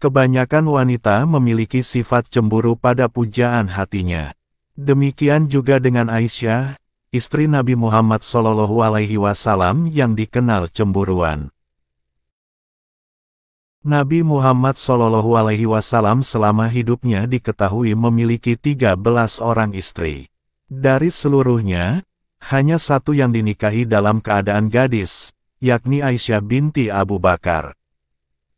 Kebanyakan wanita memiliki sifat cemburu pada pujaan hatinya. Demikian juga dengan Aisyah, istri Nabi Muhammad SAW yang dikenal cemburuan. Nabi Muhammad SAW selama hidupnya diketahui memiliki 13 orang istri. Dari seluruhnya, hanya satu yang dinikahi dalam keadaan gadis, yakni Aisyah binti Abu Bakar.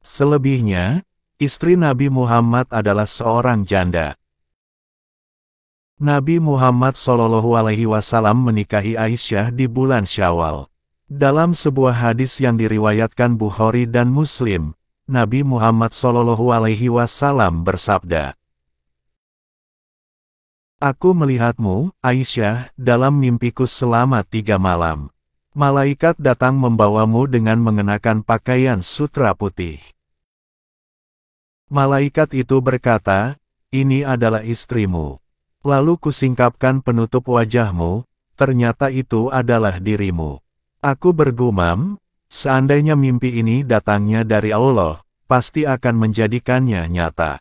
Selebihnya, istri Nabi Muhammad adalah seorang janda. Nabi Muhammad SAW menikahi Aisyah di bulan Syawal. Dalam sebuah hadis yang diriwayatkan Bukhari dan Muslim, Nabi Muhammad SAW bersabda, "Aku melihatmu, Aisyah, dalam mimpiku selama 3 malam. Malaikat datang membawamu dengan mengenakan pakaian sutra putih. Malaikat itu berkata, 'Ini adalah istrimu.' Lalu kusingkapkan penutup wajahmu, ternyata itu adalah dirimu. Aku bergumam, seandainya mimpi ini datangnya dari Allah, pasti akan menjadikannya nyata."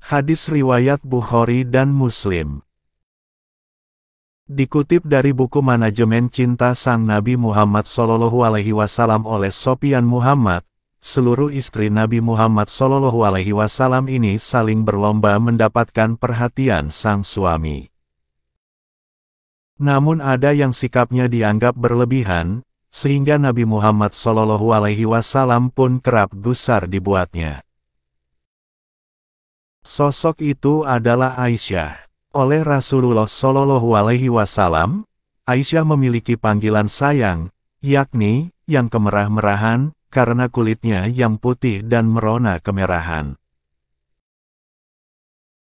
Hadis riwayat Bukhari dan Muslim. Dikutip dari buku Manajemen Cinta Sang Nabi Muhammad SAW oleh Sofyan Muhammad, seluruh istri Nabi Muhammad SAW ini saling berlomba mendapatkan perhatian sang suami. Namun ada yang sikapnya dianggap berlebihan, sehingga Nabi Muhammad SAW pun kerap gusar dibuatnya. Sosok itu adalah Aisyah. Oleh Rasulullah SAW, Aisyah memiliki panggilan sayang, yakni yang kemerah-merahan, karena kulitnya yang putih dan merona kemerahan.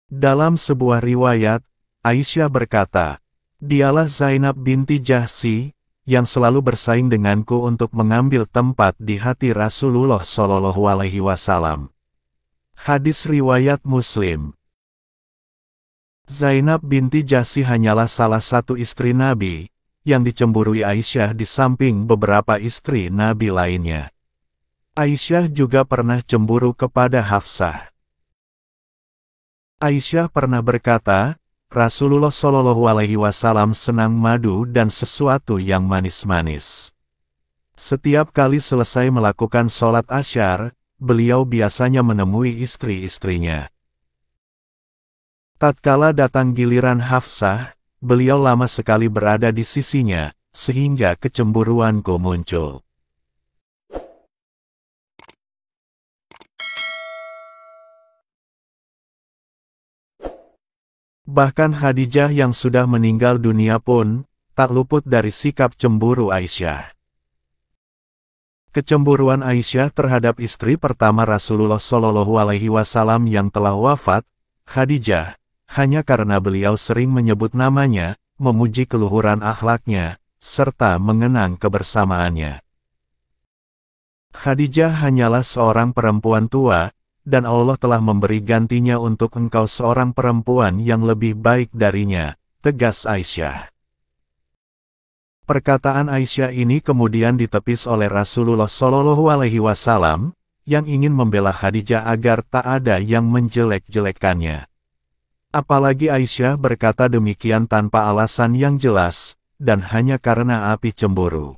Dalam sebuah riwayat, Aisyah berkata, "Dialah Zainab binti Jahsy, yang selalu bersaing denganku untuk mengambil tempat di hati Rasulullah SAW." Hadis riwayat Muslim. Zainab binti Jahsy hanyalah salah satu istri Nabi, yang dicemburui Aisyah di samping beberapa istri Nabi lainnya. Aisyah juga pernah cemburu kepada Hafsah. Aisyah pernah berkata, Rasulullah SAW senang madu dan sesuatu yang manis-manis. Setiap kali selesai melakukan sholat asyar, beliau biasanya menemui istri-istrinya. Tatkala datang giliran Hafsah, beliau lama sekali berada di sisinya, sehingga kecemburuanku muncul. Bahkan Khadijah yang sudah meninggal dunia pun, tak luput dari sikap cemburu Aisyah. Kecemburuan Aisyah terhadap istri pertama Rasulullah SAW yang telah wafat, Khadijah, hanya karena beliau sering menyebut namanya, memuji keluhuran akhlaknya, serta mengenang kebersamaannya. Khadijah hanyalah seorang perempuan tua, dan Allah telah memberi gantinya untuk engkau seorang perempuan yang lebih baik darinya, tegas Aisyah. Perkataan Aisyah ini kemudian ditepis oleh Rasulullah SAW, yang ingin membela Khadijah agar tak ada yang menjelek-jelekannya. Apalagi Aisyah berkata demikian tanpa alasan yang jelas, dan hanya karena api cemburu.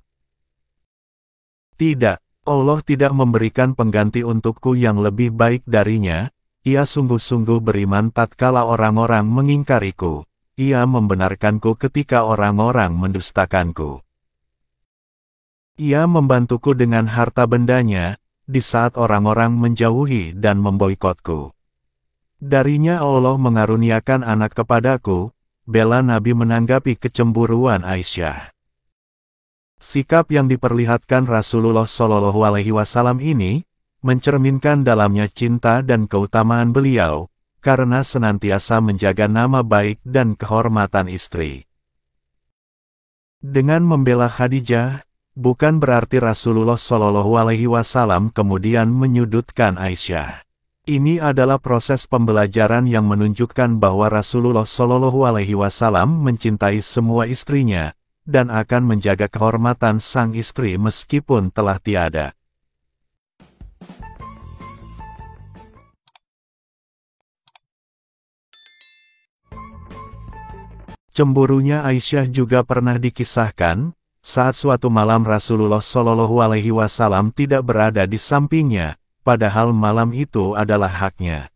Tidak. Allah tidak memberikan pengganti untukku yang lebih baik darinya, ia sungguh-sungguh beriman tatkala orang-orang mengingkariku, ia membenarkanku ketika orang-orang mendustakanku. Ia membantuku dengan harta bendanya, di saat orang-orang menjauhi dan memboikotku. Darinya Allah mengaruniakan anak kepadaku, bela Nabi menanggapi kecemburuan Aisyah. Sikap yang diperlihatkan Rasulullah SAW ini, mencerminkan dalamnya cinta dan keutamaan beliau, karena senantiasa menjaga nama baik dan kehormatan istri. Dengan membela Khadijah, bukan berarti Rasulullah SAW kemudian menyudutkan Aisyah. Ini adalah proses pembelajaran yang menunjukkan bahwa Rasulullah SAW mencintai semua istrinya, dan akan menjaga kehormatan sang istri meskipun telah tiada. Cemburunya Aisyah juga pernah dikisahkan, saat suatu malam Rasulullah Shallallahu Alaihi Wasallam tidak berada di sampingnya, padahal malam itu adalah haknya.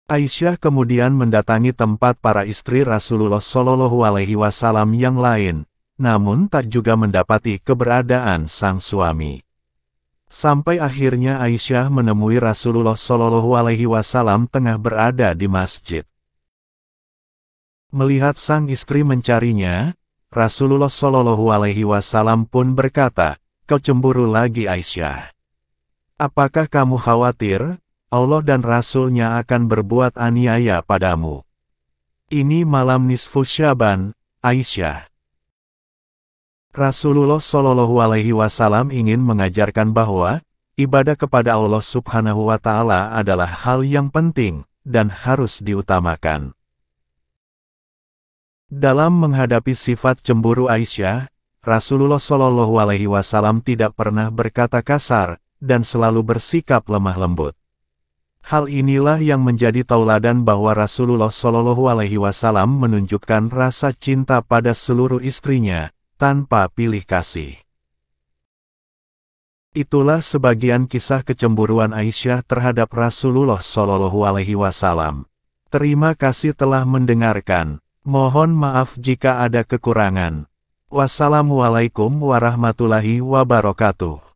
Aisyah kemudian mendatangi tempat para istri Rasulullah Shallallahu Alaihi Wasallam yang lain, namun tak juga mendapati keberadaan sang suami. Sampai akhirnya Aisyah menemui Rasulullah Shallallahu Alaihi Wasallam tengah berada di masjid. Melihat sang istri mencarinya, Rasulullah Shallallahu Alaihi Wasallam pun berkata, "Kau cemburu lagi Aisyah. Apakah kamu khawatir Allah dan Rasul-Nya akan berbuat aniaya padamu? Ini malam nisfu Syaban, Aisyah." Rasulullah Shallallahu Alaihi Wasallam ingin mengajarkan bahwa ibadah kepada Allah Subhanahu wa Ta'ala adalah hal yang penting dan harus diutamakan. Dalam menghadapi sifat cemburu Aisyah, Rasulullah Shallallahu Alaihi Wasallam tidak pernah berkata kasar dan selalu bersikap lemah lembut. Hal inilah yang menjadi tauladan bahwa Rasulullah Shallallahu Alaihi Wasallam menunjukkan rasa cinta pada seluruh istrinya tanpa pilih kasih. Itulah sebagian kisah kecemburuan Aisyah terhadap Rasulullah Shallallahu Alaihi Wasallam. Terima kasih telah mendengarkan. Mohon maaf jika ada kekurangan. Wassalamualaikum warahmatullahi wabarakatuh.